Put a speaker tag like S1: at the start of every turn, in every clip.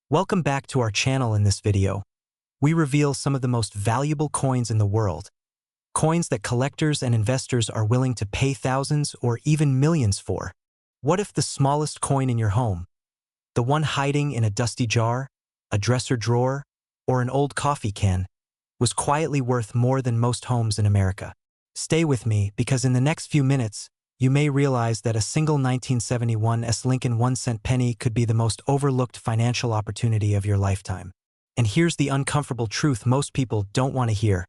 S1: Welcome back to our channel. In this video, we reveal some of the most valuable coins in the world, coins that collectors and investors are willing to pay thousands or even millions for. What if the smallest coin in your home, the one hiding in a dusty jar, a dresser drawer, or an old coffee can, was quietly worth more than most homes in America? Stay with me, because in the next few minutes, you may realize that a single 1971 Lincoln 1-cent penny could be the most overlooked financial opportunity of your lifetime. And here's the uncomfortable truth most people don't want to hear.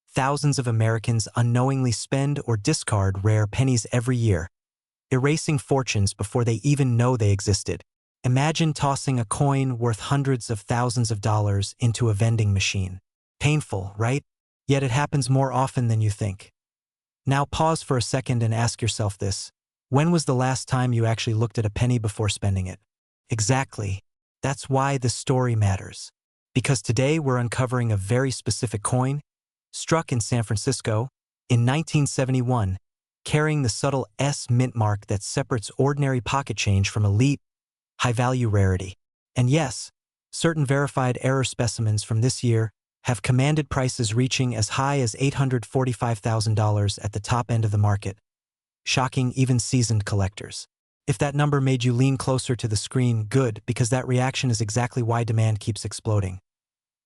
S1: Thousands of Americans unknowingly spend or discard rare pennies every year, erasing fortunes before they even know they existed. Imagine tossing a coin worth hundreds of thousands of dollars into a vending machine. Painful, right? Yet it happens more often than you think. Now pause for a second and ask yourself this. When was the last time you actually looked at a penny before spending it? Exactly. That's why this story matters. Because today we're uncovering a very specific coin, struck in San Francisco in 1971, carrying the subtle S mint mark that separates ordinary pocket change from elite, high-value rarity. And yes, certain verified error specimens from this year have commanded prices reaching as high as $845,000 at the top end of the market, shocking even seasoned collectors. If that number made you lean closer to the screen, good, because that reaction is exactly why demand keeps exploding.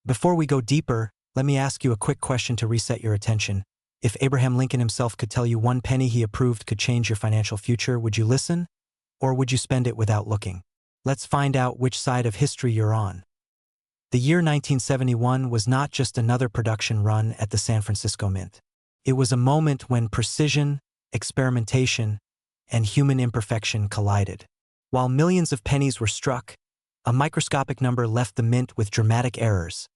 S1: Before we go deeper, let me ask you a quick question to reset your attention. If Abraham Lincoln himself could tell you one penny he approved could change your financial future, would you listen? Or would you spend it without looking? Let's find out which side of history you're on. The year 1971 was not just another production run at the San Francisco Mint. It was a moment when precision, experimentation, and human imperfection collided. While millions of pennies were struck, a microscopic number left the mint with dramatic errors.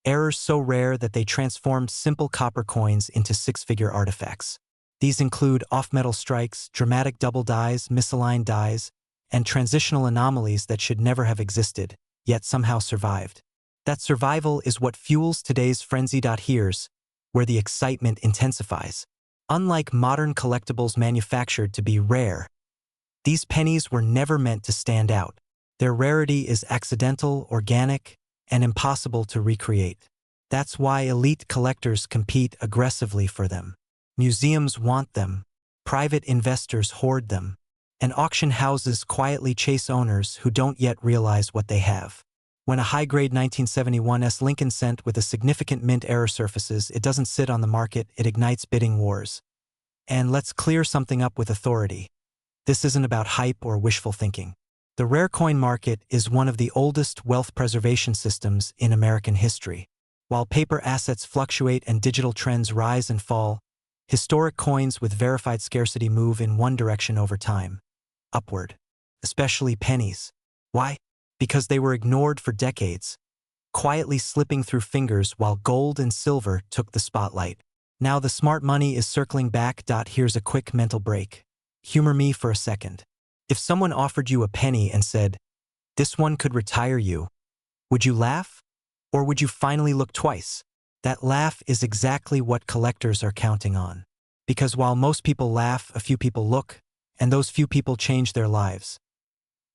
S1: Errors so rare that they transformed simple copper coins into six-figure artifacts. These include off-metal strikes, dramatic double dies, misaligned dies, and transitional anomalies that should never have existed, yet somehow survived. That survival is what fuels today's frenzy. Here's where the excitement intensifies. Unlike modern collectibles manufactured to be rare, these pennies were never meant to stand out. Their rarity is accidental, organic, and impossible to recreate. That's why elite collectors compete aggressively for them. Museums want them, private investors hoard them, and auction houses quietly chase owners who don't yet realize what they have. When a high-grade 1971 Lincoln cent with a significant mint error surfaces, it doesn't sit on the market, it ignites bidding wars. And let's clear something up with authority. This isn't about hype or wishful thinking. The rare coin market is one of the oldest wealth preservation systems in American history. While paper assets fluctuate and digital trends rise and fall, historic coins with verified scarcity move in one direction over time: upward. Especially pennies. Why? Because they were ignored for decades, quietly slipping through fingers while gold and silver took the spotlight. Now the smart money is circling back. Here's a quick mental break. Humor me for a second. If someone offered you a penny and said, "This one could retire you," would you laugh? Or would you finally look twice? That laugh is exactly what collectors are counting on. Because while most people laugh, a few people look, and those few people change their lives.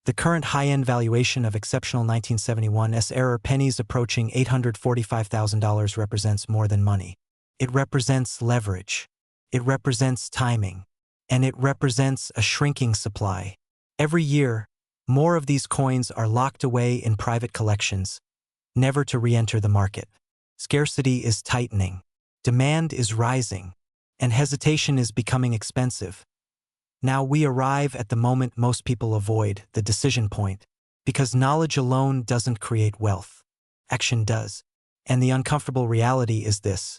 S1: The current high-end valuation of exceptional 1971 error pennies approaching $845,000 represents more than money. It represents leverage. It represents timing. And it represents a shrinking supply. Every year, more of these coins are locked away in private collections, never to re-enter the market. Scarcity is tightening. Demand is rising. And hesitation is becoming expensive. Now we arrive at the moment most people avoid, the decision point. Because knowledge alone doesn't create wealth. Action does. And the uncomfortable reality is this.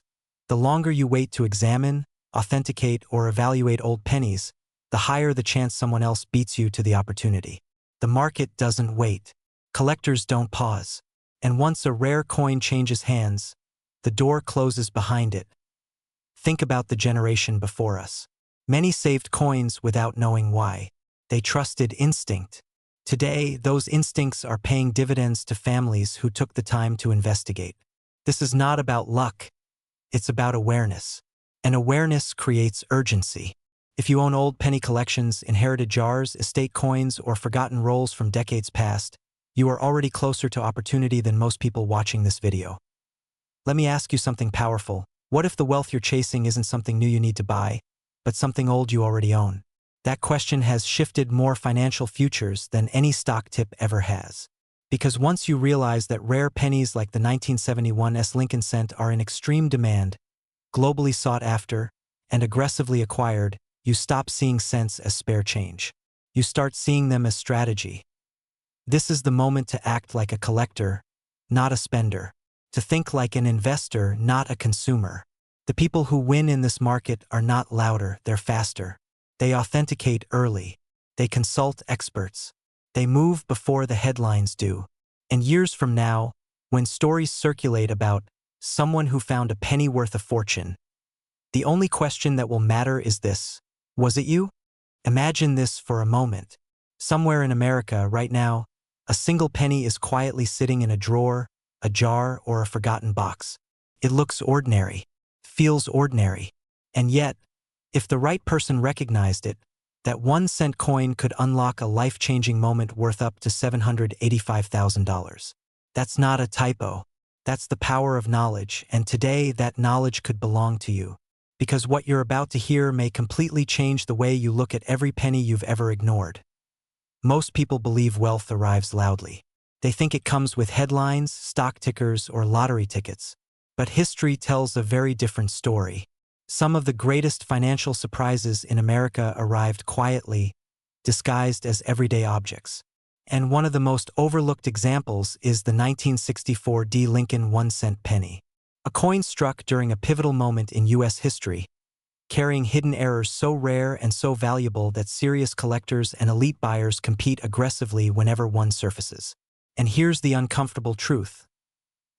S1: The longer you wait to examine, authenticate, or evaluate old pennies, the higher the chance someone else beats you to the opportunity. The market doesn't wait. Collectors don't pause. And once a rare coin changes hands, the door closes behind it. Think about the generation before us. Many saved coins without knowing why. They trusted instinct. Today, those instincts are paying dividends to families who took the time to investigate. This is not about luck. It's about awareness. And awareness creates urgency. If you own old penny collections, inherited jars, estate coins, or forgotten rolls from decades past, you are already closer to opportunity than most people watching this video. Let me ask you something powerful. What if the wealth you're chasing isn't something new you need to buy, but something old you already own? That question has shifted more financial futures than any stock tip ever has. Because once you realize that rare pennies like the 1971 Lincoln cent are in extreme demand, globally sought after, and aggressively acquired, you stop seeing cents as spare change. You start seeing them as strategy. This is the moment to act like a collector, not a spender. To think like an investor, not a consumer. The people who win in this market are not louder, they're faster. They authenticate early. They consult experts. They move before the headlines do. And years from now, when stories circulate about someone who found a penny worth a fortune, the only question that will matter is this: was it you? Imagine this for a moment. Somewhere in America right now, a single penny is quietly sitting in a drawer, a jar, or a forgotten box. It looks ordinary, feels ordinary, and yet, if the right person recognized it, that 1-cent coin could unlock a life-changing moment worth up to $785,000. That's not a typo. That's the power of knowledge, and today that knowledge could belong to you. Because what you're about to hear may completely change the way you look at every penny you've ever ignored. Most people believe wealth arrives loudly. They think it comes with headlines, stock tickers, or lottery tickets. But history tells a very different story. Some of the greatest financial surprises in America arrived quietly, disguised as everyday objects. And one of the most overlooked examples is the 1964 Lincoln 1-cent penny. A coin struck during a pivotal moment in U.S. history, carrying hidden errors so rare and so valuable that serious collectors and elite buyers compete aggressively whenever one surfaces. And here's the uncomfortable truth.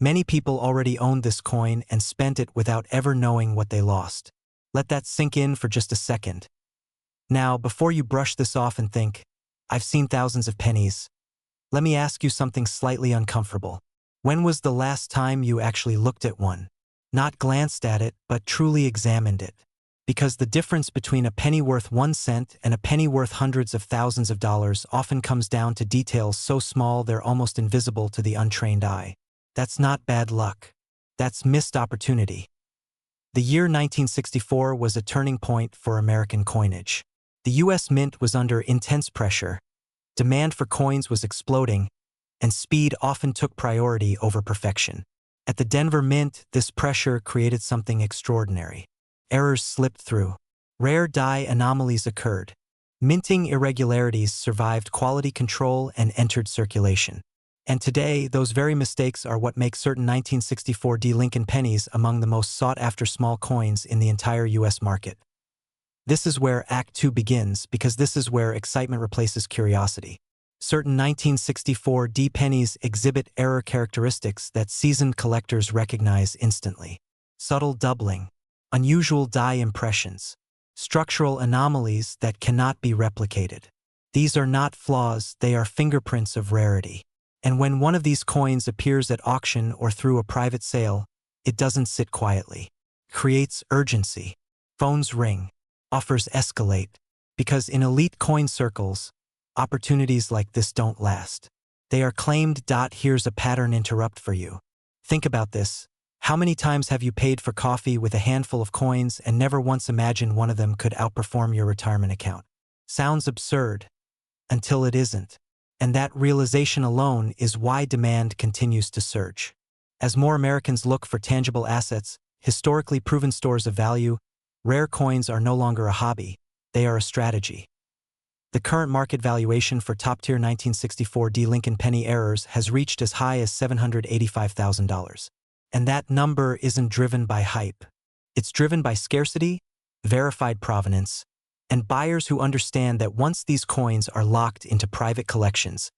S1: Many people already owned this coin and spent it without ever knowing what they lost. Let that sink in for just a second. Now, before you brush this off and think, "I've seen thousands of pennies," let me ask you something slightly uncomfortable. When was the last time you actually looked at one? Not glanced at it, but truly examined it. Because the difference between a penny worth 1 cent and a penny worth hundreds of thousands of dollars often comes down to details so small they're almost invisible to the untrained eye. That's not bad luck. That's missed opportunity. The year 1964 was a turning point for American coinage. The U.S. Mint was under intense pressure, demand for coins was exploding, and speed often took priority over perfection. At the Denver Mint, this pressure created something extraordinary. Errors slipped through. Rare die anomalies occurred. Minting irregularities survived quality control and entered circulation. And today, those very mistakes are what make certain 1964 Lincoln pennies among the most sought-after small coins in the entire U.S. market. This is where Act 2 begins, because this is where excitement replaces curiosity. Certain 1964 pennies exhibit error characteristics that seasoned collectors recognize instantly. Subtle doubling, unusual die impressions, structural anomalies that cannot be replicated. These are not flaws, they are fingerprints of rarity. And when one of these coins appears at auction or through a private sale, it doesn't sit quietly. It creates urgency. Phones ring. Offers escalate. Because in elite coin circles, opportunities like this don't last. They are claimed. Here's a pattern interrupt for you. Think about this. How many times have you paid for coffee with a handful of coins and never once imagined one of them could outperform your retirement account? Sounds absurd, until it isn't. And that realization alone is why demand continues to surge. As more Americans look for tangible assets, historically proven stores of value, rare coins are no longer a hobby, they are a strategy. The current market valuation for top-tier 1964 Lincoln penny errors has reached as high as $785,000. And that number isn't driven by hype. It's driven by scarcity, verified provenance, and buyers who understand that once these coins are locked into private collections,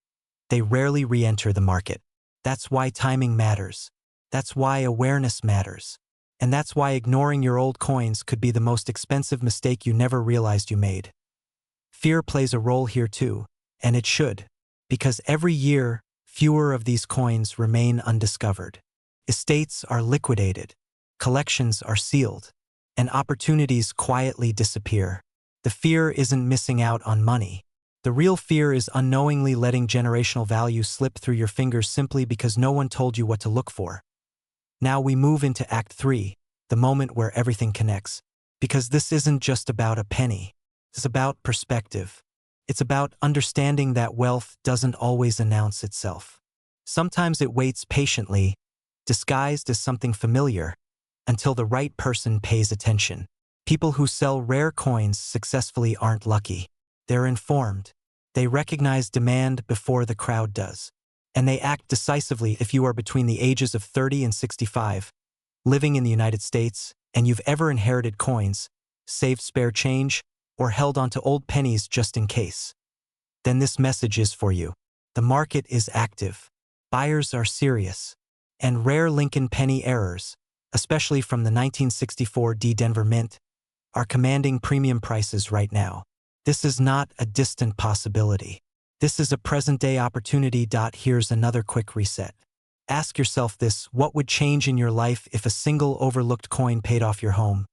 S1: they rarely re-enter the market. That's why timing matters. That's why awareness matters. And that's why ignoring your old coins could be the most expensive mistake you never realized you made. Fear plays a role here too, and it should, because every year, fewer of these coins remain undiscovered. Estates are liquidated, collections are sealed, and opportunities quietly disappear. The fear isn't missing out on money. The real fear is unknowingly letting generational value slip through your fingers simply because no one told you what to look for. Now we move into Act 3, the moment where everything connects. Because this isn't just about a penny. It's about perspective. It's about understanding that wealth doesn't always announce itself. Sometimes it waits patiently, disguised as something familiar, until the right person pays attention. People who sell rare coins successfully aren't lucky. They're informed. They recognize demand before the crowd does. And they act decisively. If you are between the ages of 30 and 65, living in the United States, and you've ever inherited coins, saved spare change, or held onto old pennies just in case, then this message is for you. The market is active. Buyers are serious. And rare Lincoln penny errors, especially from the 1964 Denver Mint, are commanding premium prices right now. This is not a distant possibility. This is a present-day opportunity. Here's another quick reset. Ask yourself this: what would change in your life if a single overlooked coin paid off your home,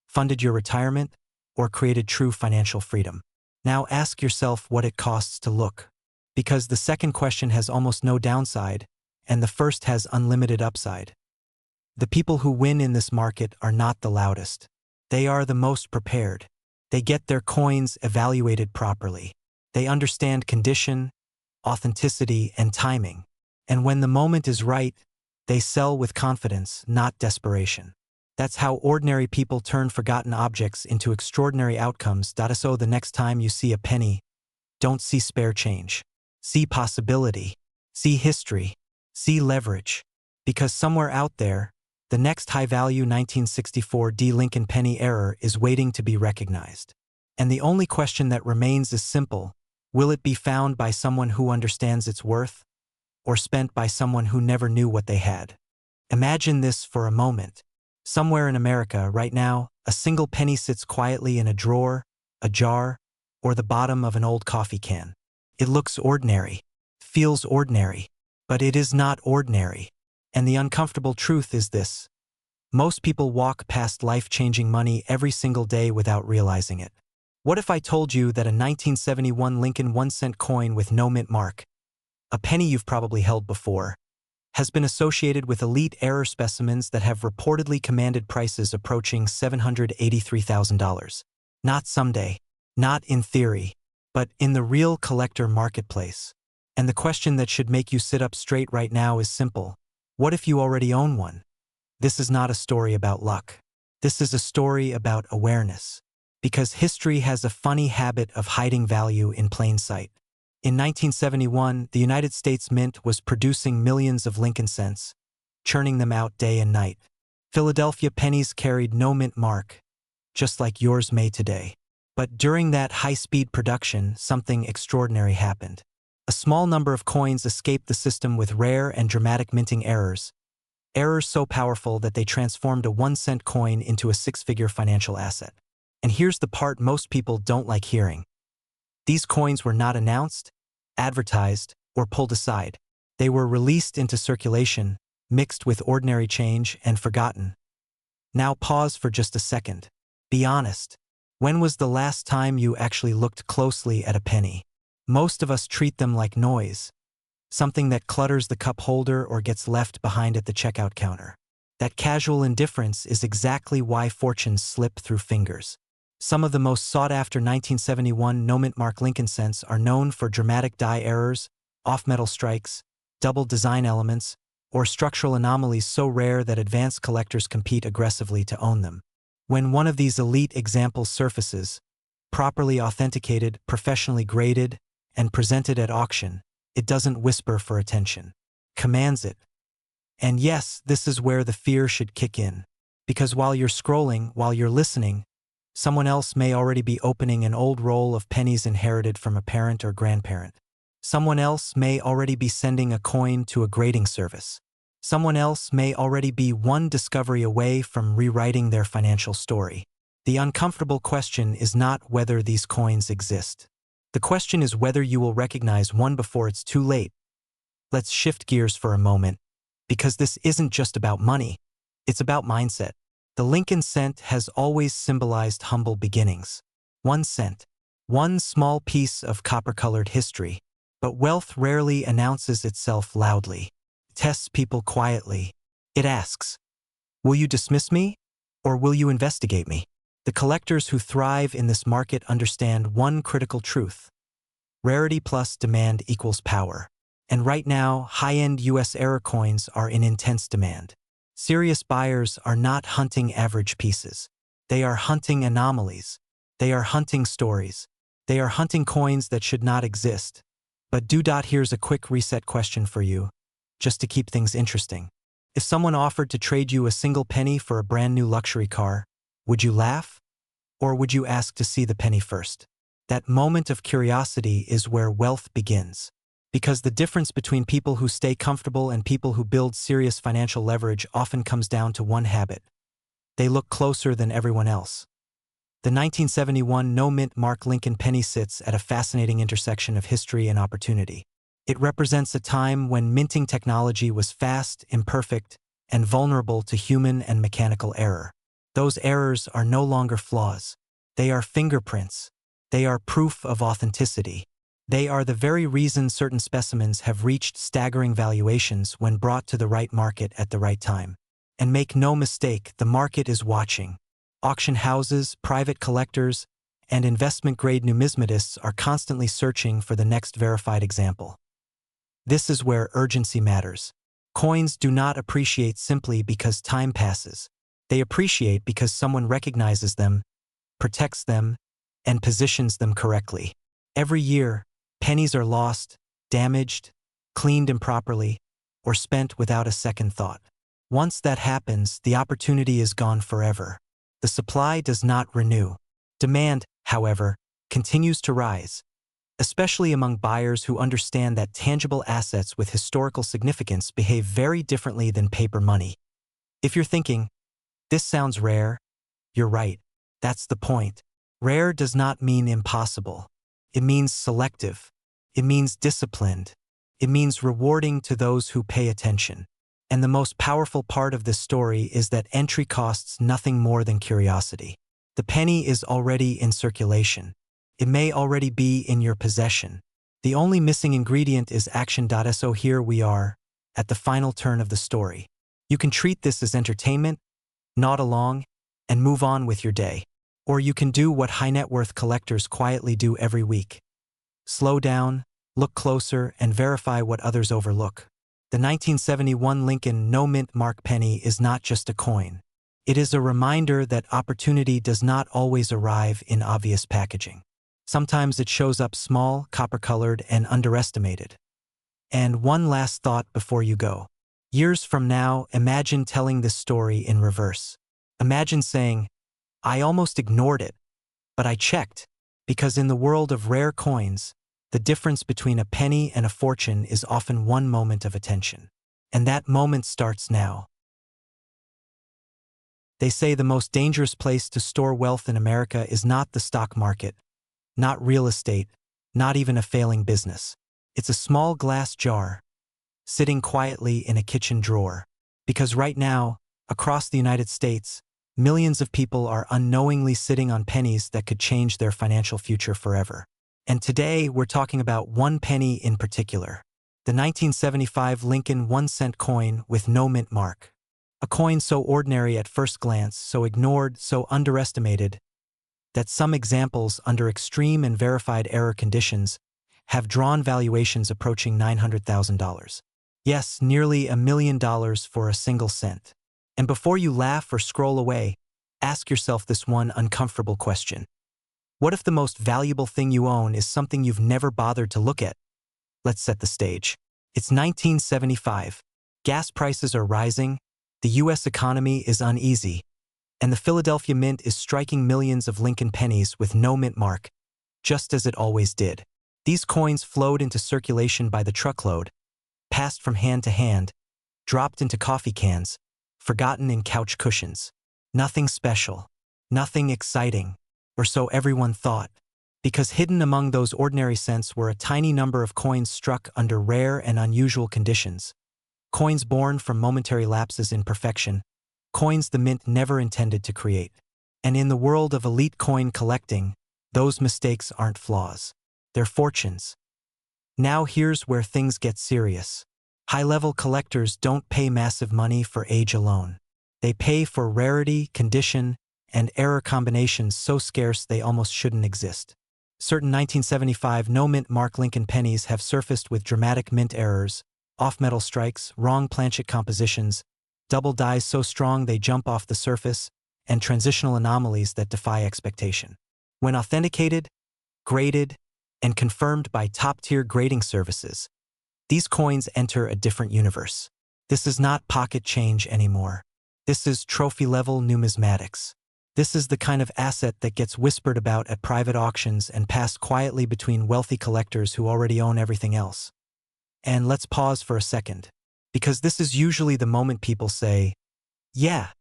S1: funded your retirement, or created true financial freedom? Now ask yourself what it costs to look. Because the second question has almost no downside, and the first has unlimited upside. The people who win in this market are not the loudest. They are the most prepared. They get their coins evaluated properly. They understand condition, authenticity, and timing. And when the moment is right, they sell with confidence, not desperation. That's how ordinary people turn forgotten objects into extraordinary outcomes. So the next time you see a penny, don't see spare change. See possibility. See history. See leverage. Because somewhere out there, the next high-value 1964 Lincoln penny error is waiting to be recognized. And the only question that remains is simple: will it be found by someone who understands its worth, or spent by someone who never knew what they had? Imagine this for a moment. Somewhere in America right now, a single penny sits quietly in a drawer, a jar, or the bottom of an old coffee can. It looks ordinary, feels ordinary, but it is not ordinary. And the uncomfortable truth is this: most people walk past life-changing money every single day without realizing it. What if I told you that a 1971 Lincoln 1-cent coin with no mint mark, a penny you've probably held before, has been associated with elite error specimens that have reportedly commanded prices approaching $783,000? Not someday, not in theory, but in the real collector marketplace. And the question that should make you sit up straight right now is simple: what if you already own one? This is not a story about luck. This is a story about awareness. Because history has a funny habit of hiding value in plain sight. In 1971, the United States Mint was producing millions of Lincoln cents, churning them out day and night. Philadelphia pennies carried no mint mark, just like yours may today. But during that high-speed production, something extraordinary happened. A small number of coins escaped the system with rare and dramatic minting errors. Errors so powerful that they transformed a 1-cent coin into a 6-figure financial asset. And here's the part most people don't like hearing. These coins were not announced, advertised, or pulled aside. They were released into circulation, mixed with ordinary change, and forgotten. Now pause for just a second. Be honest. When was the last time you actually looked closely at a penny? Most of us treat them like noise, something that clutters the cup holder or gets left behind at the checkout counter. That casual indifference is exactly why fortunes slip through fingers. Some of the most sought-after 1971 no-mint mark Lincoln cents are known for dramatic die errors, off-metal strikes, double design elements, or structural anomalies so rare that advanced collectors compete aggressively to own them. When one of these elite examples surfaces, properly authenticated, professionally graded, and presented at auction, it doesn't whisper for attention, commands it. And yes, this is where the fear should kick in. Because while you're scrolling, while you're listening, someone else may already be opening an old roll of pennies inherited from a parent or grandparent. Someone else may already be sending a coin to a grading service. Someone else may already be one discovery away from rewriting their financial story. The uncomfortable question is not whether these coins exist. The question is whether you will recognize one before it's too late. Let's shift gears for a moment, because this isn't just about money. It's about mindset. The Lincoln cent has always symbolized humble beginnings. 1 cent. One small piece of copper-colored history. But wealth rarely announces itself loudly. It tests people quietly. It asks, will you dismiss me, or will you investigate me? The collectors who thrive in this market understand one critical truth. Rarity plus demand equals power. And right now, high-end US era coins are in intense demand. Serious buyers are not hunting average pieces. They are hunting anomalies. They are hunting stories. They are hunting coins that should not exist. But here's a quick reset question for you, just to keep things interesting. If someone offered to trade you a single penny for a brand new luxury car, would you laugh? Or would you ask to see the penny first? That moment of curiosity is where wealth begins. Because the difference between people who stay comfortable and people who build serious financial leverage often comes down to one habit. They look closer than everyone else. The 1971 no-mint mark Lincoln penny sits at a fascinating intersection of history and opportunity. It represents a time when minting technology was fast, imperfect, and vulnerable to human and mechanical error. Those errors are no longer flaws. They are fingerprints. They are proof of authenticity. They are the very reason certain specimens have reached staggering valuations when brought to the right market at the right time. And make no mistake, the market is watching. Auction houses, private collectors, and investment-grade numismatists are constantly searching for the next verified example. This is where urgency matters. Coins do not appreciate simply because time passes. They appreciate because someone recognizes them, protects them, and positions them correctly. Every year, pennies are lost, damaged, cleaned improperly, or spent without a second thought. Once that happens, the opportunity is gone forever. The supply does not renew. Demand, however, continues to rise, especially among buyers who understand that tangible assets with historical significance behave very differently than paper money. If you're thinking, this sounds rare, you're right. That's the point. Rare does not mean impossible. It means selective. It means disciplined. It means rewarding to those who pay attention. And the most powerful part of this story is that entry costs nothing more than curiosity. The penny is already in circulation. It may already be in your possession. The only missing ingredient is action. So here we are, at the final turn of the story. You can treat this as entertainment, nod along, and move on with your day. Or you can do what high-net-worth collectors quietly do every week. Slow down, look closer, and verify what others overlook. The 1971 Lincoln no-mint mark penny is not just a coin. It is a reminder that opportunity does not always arrive in obvious packaging. Sometimes it shows up small, copper-colored, and underestimated. And one last thought before you go. Years from now, imagine telling this story in reverse. Imagine saying, I almost ignored it, but I checked, because in the world of rare coins, the difference between a penny and a fortune is often one moment of attention. And that moment starts now. They say the most dangerous place to store wealth in America is not the stock market, not real estate, not even a failing business. It's a small glass jar, sitting quietly in a kitchen drawer. Because right now, across the United States, millions of people are unknowingly sitting on pennies that could change their financial future forever. And today, we're talking about one penny in particular. The 1975 Lincoln 1-cent coin with no mint mark. A coin so ordinary at first glance, so ignored, so underestimated, that some examples under extreme and verified error conditions have drawn valuations approaching $900,000. Yes, nearly $1 million for a single cent. And before you laugh or scroll away, ask yourself this one uncomfortable question. What if the most valuable thing you own is something you've never bothered to look at? Let's set the stage. It's 1975. Gas prices are rising, the US economy is uneasy, and the Philadelphia Mint is striking millions of Lincoln pennies with no mint mark, just as it always did. These coins flowed into circulation by the truckload, passed from hand to hand, dropped into coffee cans, forgotten in couch cushions. Nothing special, nothing exciting, or so everyone thought, because hidden among those ordinary cents were a tiny number of coins struck under rare and unusual conditions. Coins born from momentary lapses in perfection, coins the mint never intended to create. And in the world of elite coin collecting, Those mistakes aren't flaws. They're fortunes. Now here's where things get serious. High-level collectors don't pay massive money for age alone. They pay for rarity, condition, and error combinations so scarce they almost shouldn't exist. Certain 1975 no-mint Mark Lincoln pennies have surfaced with dramatic mint errors, off-metal strikes, wrong planchet compositions, double dyes so strong they jump off the surface, and transitional anomalies that defy expectation. When authenticated, graded, and confirmed by top-tier grading services, these coins enter a different universe. This is not pocket change anymore. This is trophy-level numismatics. This is the kind of asset that gets whispered about at private auctions and passed quietly between wealthy collectors who already own everything else. And let's pause for a second, because this is usually the moment people say, "Yeah,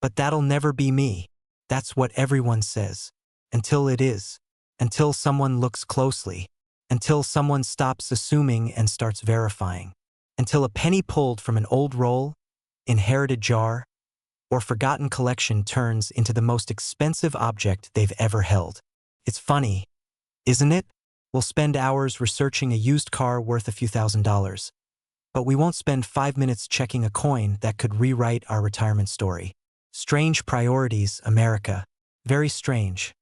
S1: but that'll never be me." That's what everyone says. Until it is. Until someone looks closely. Until someone stops assuming and starts verifying. Until a penny pulled from an old roll, inherited jar, or forgotten collection turns into the most expensive object they've ever held. It's funny, isn't it? We'll spend hours researching a used car worth a few $1,000s, but we won't spend 5 minutes checking a coin that could rewrite our retirement story. Strange priorities, America. Very strange.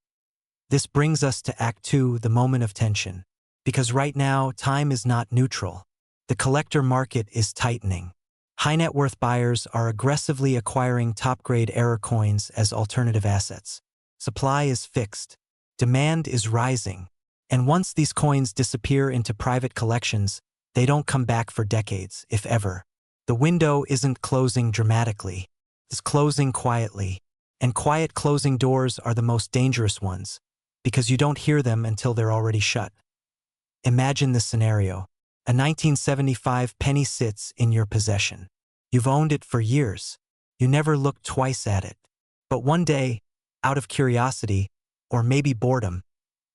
S1: This brings us to Act 2, the moment of tension. Because right now, time is not neutral. The collector market is tightening. High net worth buyers are aggressively acquiring top-grade error coins as alternative assets. Supply is fixed. Demand is rising. And once these coins disappear into private collections, they don't come back for decades, if ever. The window isn't closing dramatically. It's closing quietly. And quiet closing doors are the most dangerous ones, because you don't hear them until they're already shut. Imagine this scenario. A 1975 penny sits in your possession. You've owned it for years. You never looked twice at it. But one day, out of curiosity, or maybe boredom,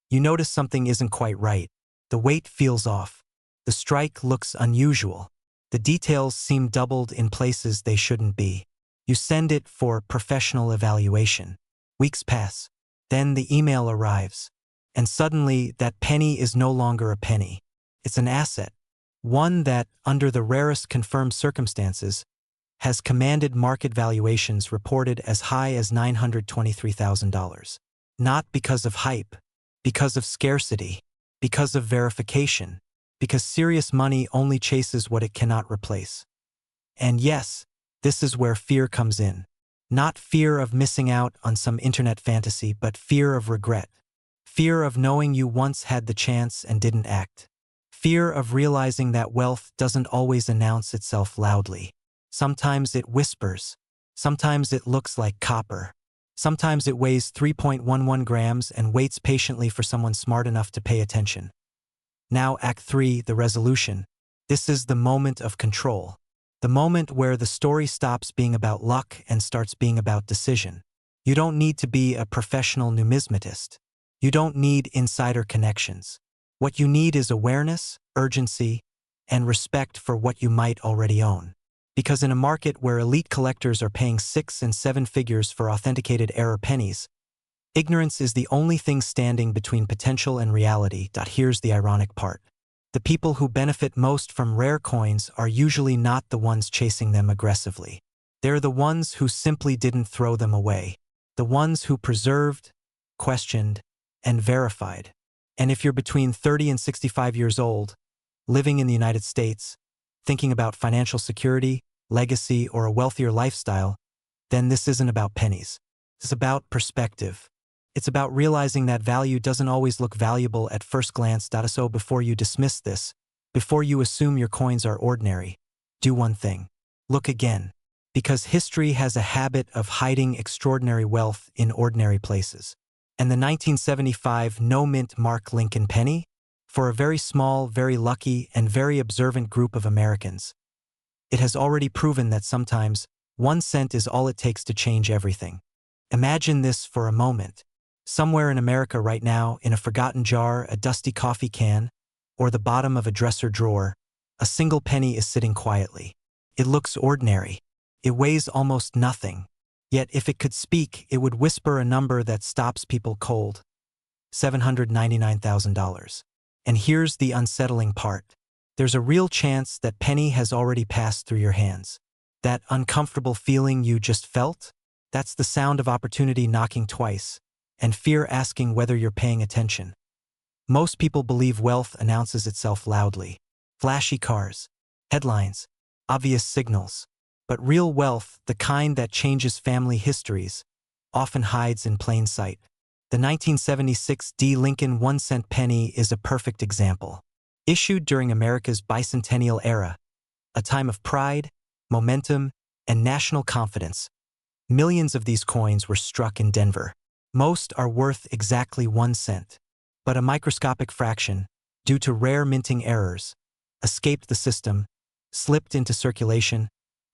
S1: you notice something isn't quite right. The weight feels off. The strike looks unusual. The details seem doubled in places they shouldn't be. You send it for professional evaluation. Weeks pass. Then the email arrives. And suddenly, that penny is no longer a penny. It's an asset. One that, under the rarest confirmed circumstances, has commanded market valuations reported as high as $923,000. Not because of hype, because of scarcity, because of verification, because serious money only chases what it cannot replace. And yes, this is where fear comes in. Not fear of missing out on some internet fantasy, but fear of regret. Fear of knowing you once had the chance and didn't act. Fear of realizing that wealth doesn't always announce itself loudly. Sometimes it whispers. Sometimes it looks like copper. Sometimes it weighs 3.11 grams and waits patiently for someone smart enough to pay attention. Now Act 3, the resolution. This is the moment of control. The moment where the story stops being about luck and starts being about decision. You don't need to be a professional numismatist. You don't need insider connections. What you need is awareness, urgency, and respect for what you might already own. Because in a market where elite collectors are paying 6 and 7 figures for authenticated error pennies, ignorance is the only thing standing between potential and reality. Here's the ironic part. The people who benefit most from rare coins are usually not the ones chasing them aggressively. They're the ones who simply didn't throw them away. The ones who preserved, questioned, and verified. And if you're between 30 and 65 years old, living in the United States, thinking about financial security, legacy, or a wealthier lifestyle, then this isn't about pennies. It's about perspective. It's about realizing that value doesn't always look valuable at first glance. So before you dismiss this, before you assume your coins are ordinary, do one thing. Look again. Because history has a habit of hiding extraordinary wealth in ordinary places. And the 1975 no-mint Mark Lincoln penny? For a very small, very lucky, and very observant group of Americans, it has already proven that sometimes 1 cent is all it takes to change everything. Imagine this for a moment. Somewhere in America right now, in a forgotten jar, a dusty coffee can, or the bottom of a dresser drawer, a single penny is sitting quietly. It looks ordinary. It weighs almost nothing. Yet if it could speak, it would whisper a number that stops people cold. $799,000. And here's the unsettling part. There's a real chance that penny has already passed through your hands. That uncomfortable feeling you just felt? That's the sound of opportunity knocking twice, and fear asking whether you're paying attention. Most people believe wealth announces itself loudly. Flashy cars, headlines, obvious signals. But real wealth, the kind that changes family histories, often hides in plain sight. The 1976 D. Lincoln 1-cent penny is a perfect example. Issued during America's bicentennial era, a time of pride, momentum, and national confidence, millions of these coins were struck in Denver. Most are worth exactly 1 cent, but a microscopic fraction, due to rare minting errors, escaped the system, slipped into circulation,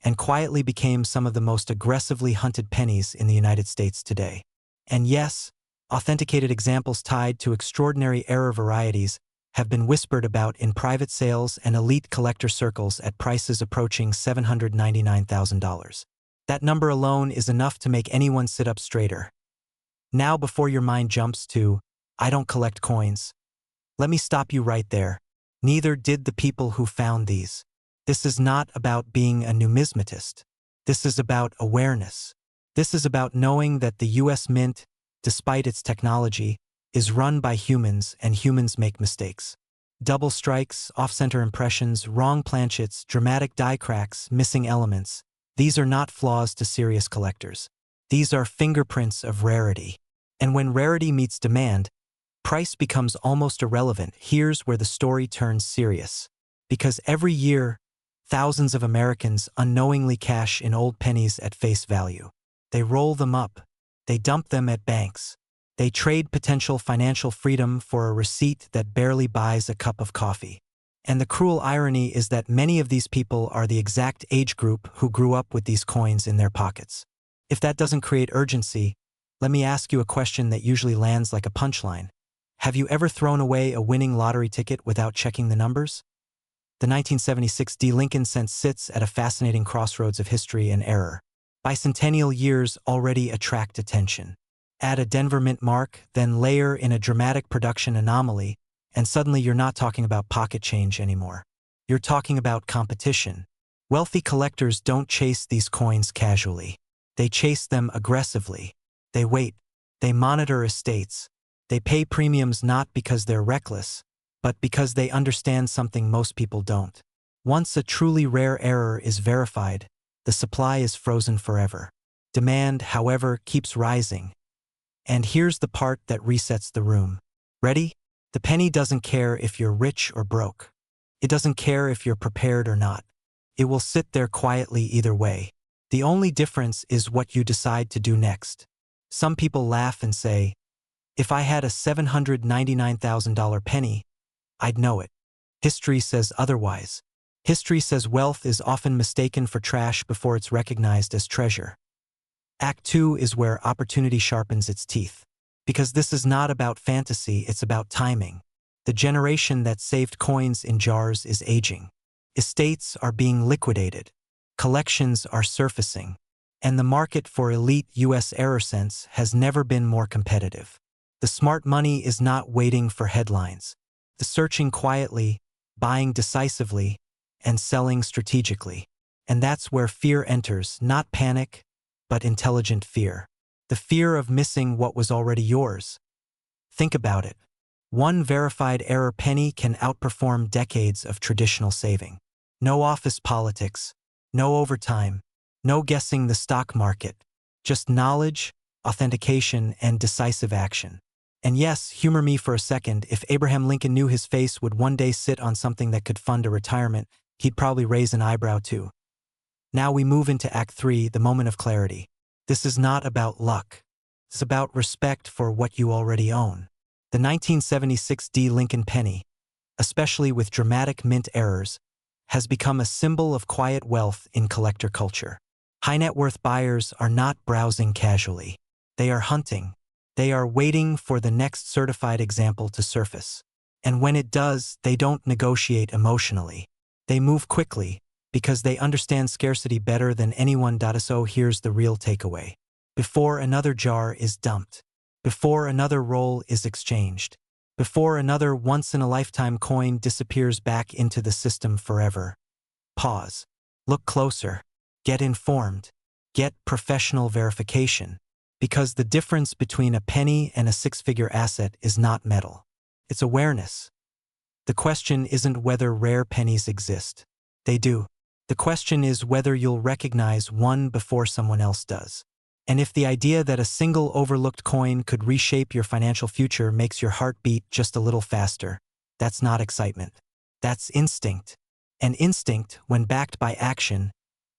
S1: and quietly became some of the most aggressively hunted pennies in the United States today. And yes, authenticated examples tied to extraordinary error varieties have been whispered about in private sales and elite collector circles at prices approaching $799,000. That number alone is enough to make anyone sit up straighter. Now, before your mind jumps to, "I don't collect coins," let me stop you right there. Neither did the people who found these. This is not about being a numismatist. This is about awareness. This is about knowing that the U.S. Mint, despite its technology, is run by humans, and humans make mistakes. Double strikes, off-center impressions, wrong planchets, dramatic die cracks, missing elements. These are not flaws to serious collectors. These are fingerprints of rarity. And when rarity meets demand, price becomes almost irrelevant. Here's where the story turns serious. Because every year, thousands of Americans unknowingly cash in old pennies at face value. They roll them up. They dump them at banks. They trade potential financial freedom for a receipt that barely buys a cup of coffee. And the cruel irony is that many of these people are the exact age group who grew up with these coins in their pockets. If that doesn't create urgency, let me ask you a question that usually lands like a punchline. Have you ever thrown away a winning lottery ticket without checking the numbers? The 1976 D. Lincoln cent sits at a fascinating crossroads of history and error. Bicentennial years already attract attention. Add a Denver Mint mark, then layer in a dramatic production anomaly, and suddenly you're not talking about pocket change anymore. You're talking about competition. Wealthy collectors don't chase these coins casually. They chase them aggressively. They wait. They monitor estates. They pay premiums not because they're reckless, but because they understand something most people don't. Once a truly rare error is verified, the supply is frozen forever. Demand, however, keeps rising. And here's the part that resets the room. Ready? The penny doesn't care if you're rich or broke. It doesn't care if you're prepared or not. It will sit there quietly either way. The only difference is what you decide to do next. Some people laugh and say, "If I had a $799,000 penny, I'd know it." History says otherwise. History says wealth is often mistaken for trash before it's recognized as treasure. Act 2 is where opportunity sharpens its teeth. Because this is not about fantasy, it's about timing. The generation that saved coins in jars is aging. Estates are being liquidated. Collections are surfacing. And the market for elite U.S. error cents has never been more competitive. The smart money is not waiting for headlines. The searching quietly, buying decisively, and selling strategically. And that's where fear enters, not panic, but intelligent fear. The fear of missing what was already yours. Think about it. One verified error penny can outperform decades of traditional saving. No office politics, no overtime, no guessing the stock market. Just knowledge, authentication, and decisive action. And yes, humor me for a second, if Abraham Lincoln knew his face would one day sit on something that could fund a retirement, he'd probably raise an eyebrow too. Now we move into Act 3, the moment of clarity. This is not about luck. It's about respect for what you already own. The 1976 D. Lincoln penny, especially with dramatic mint errors, has become a symbol of quiet wealth in collector culture. High net worth buyers are not browsing casually. They are hunting. They are waiting for the next certified example to surface. And when it does, they don't negotiate emotionally. They move quickly, because they understand scarcity better than anyone. So here's the real takeaway. Before another jar is dumped, before another roll is exchanged, before another once-in-a-lifetime coin disappears back into the system forever. Pause. Look closer. Get informed. Get professional verification. Because the difference between a penny and a six-figure asset is not metal. It's awareness. The question isn't whether rare pennies exist. They do. The question is whether you'll recognize one before someone else does. And if the idea that a single overlooked coin could reshape your financial future makes your heart beat just a little faster, that's not excitement. That's instinct. And instinct, when backed by action,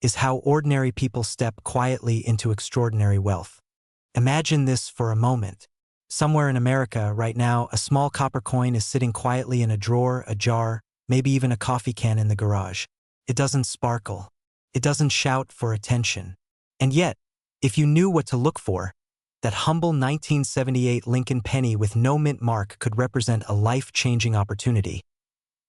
S1: is how ordinary people step quietly into extraordinary wealth. Imagine this for a moment. Somewhere in America right now, a small copper coin is sitting quietly in a drawer, a jar, maybe even a coffee can in the garage. It doesn't sparkle. It doesn't shout for attention. And yet, if you knew what to look for, that humble 1978 Lincoln penny with no mint mark could represent a life-changing opportunity.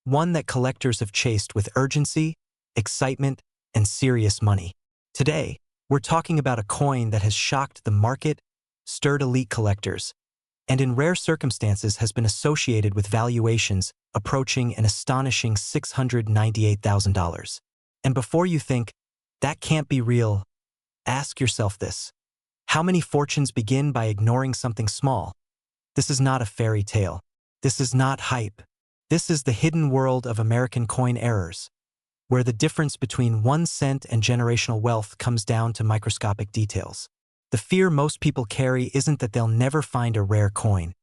S1: One that collectors have chased with urgency, excitement, and serious money. Today, we're talking about a coin that has shocked the market, stirred elite collectors, and in rare circumstances has been associated with valuations approaching an astonishing $698,000. And before you think, that can't be real, ask yourself this. How many fortunes begin by ignoring something small? This is not a fairy tale. This is not hype. This is the hidden world of American coin errors, where the difference between 1 cent and generational wealth comes down to microscopic details. The fear most people carry isn't that they'll never find a rare coin.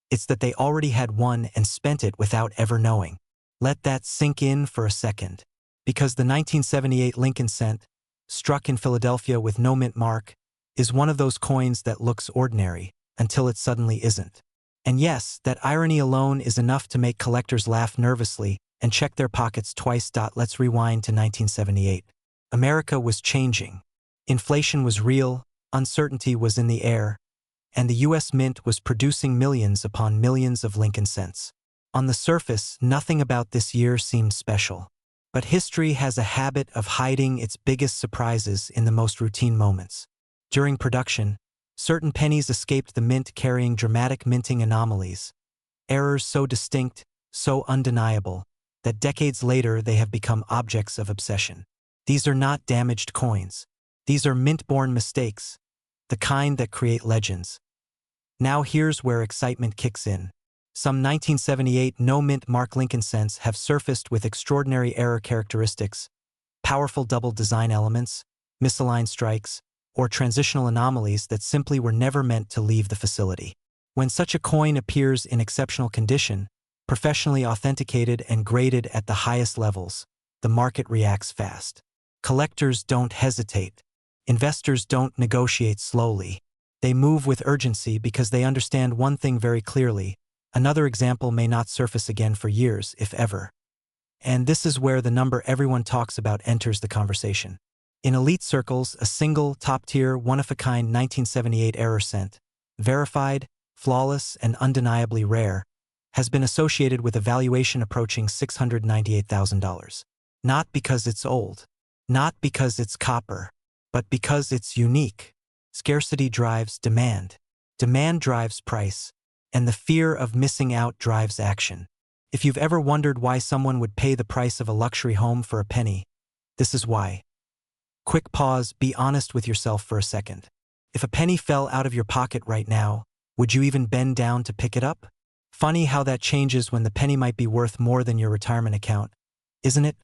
S1: It's that they already had one and spent it without ever knowing. Let that sink in for a second. Because the 1978 Lincoln cent, struck in Philadelphia with no mint mark, is one of those coins that looks ordinary until it suddenly isn't. And yes, that irony alone is enough to make collectors laugh nervously and check their pockets twice. Let's rewind to 1978. America was changing. Inflation was real, uncertainty was in the air, and the U.S. Mint was producing millions upon millions of Lincoln cents. On the surface, nothing about this year seemed special. But history has a habit of hiding its biggest surprises in the most routine moments. During production, certain pennies escaped the mint carrying dramatic minting anomalies, errors so distinct, so undeniable, that decades later they have become objects of obsession. These are not damaged coins. These are mint-born mistakes, the kind that create legends. Now here's where excitement kicks in. Some 1978 no-mint mark Lincoln cents have surfaced with extraordinary error characteristics, powerful double design elements, misaligned strikes, or transitional anomalies that simply were never meant to leave the facility. When such a coin appears in exceptional condition, professionally authenticated and graded at the highest levels, the market reacts fast. Collectors don't hesitate. Investors don't negotiate slowly. They move with urgency because they understand one thing very clearly: another example may not surface again for years, if ever. And this is where the number everyone talks about enters the conversation. In elite circles, a single, top-tier, one-of-a-kind 1978 error cent, verified, flawless, and undeniably rare, has been associated with a valuation approaching $698,000. Not because it's old, not because it's copper, but because it's unique. Scarcity drives demand. Demand drives price. And the fear of missing out drives action. If you've ever wondered why someone would pay the price of a luxury home for a penny, this is why. Quick pause, be honest with yourself for a second. If a penny fell out of your pocket right now, would you even bend down to pick it up? Funny how that changes when the penny might be worth more than your retirement account, isn't it?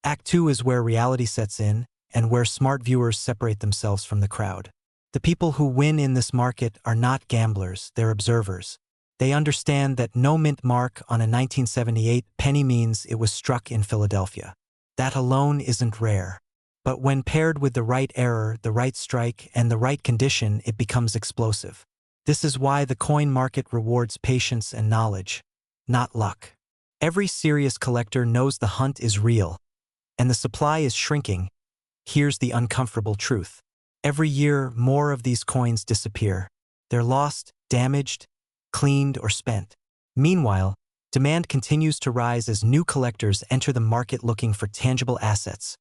S1: Act 2 is where reality sets in, and where smart viewers separate themselves from the crowd. The people who win in this market are not gamblers, they're observers. They understand that no mint mark on a 1978 penny means it was struck in Philadelphia. That alone isn't rare. But when paired with the right error, the right strike, and the right condition, it becomes explosive. This is why the coin market rewards patience and knowledge, not luck. Every serious collector knows the hunt is real, and the supply is shrinking. Here's the uncomfortable truth. Every year, more of these coins disappear. They're lost, damaged, cleaned, or spent. Meanwhile, demand continues to rise as new collectors enter the market looking for tangible assets,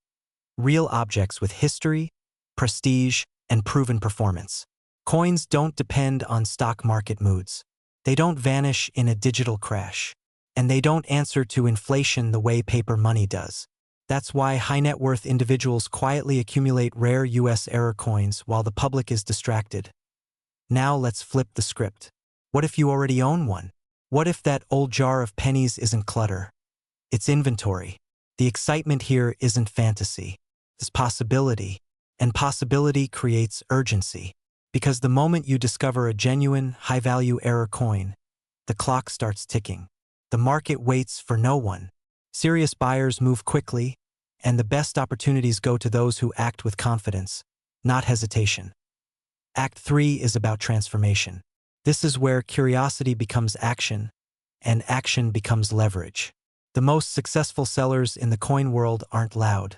S1: real objects with history, prestige, and proven performance. Coins don't depend on stock market moods. They don't vanish in a digital crash. And they don't answer to inflation the way paper money does. That's why high net worth individuals quietly accumulate rare US error coins while the public is distracted. Now let's flip the script. What if you already own one? What if that old jar of pennies isn't clutter? It's inventory. The excitement here isn't fantasy. It's possibility. And possibility creates urgency. Because the moment you discover a genuine, high-value error coin, the clock starts ticking. The market waits for no one. Serious buyers move quickly, and the best opportunities go to those who act with confidence, not hesitation. Act 3 is about transformation. This is where curiosity becomes action, and action becomes leverage. The most successful sellers in the coin world aren't loud.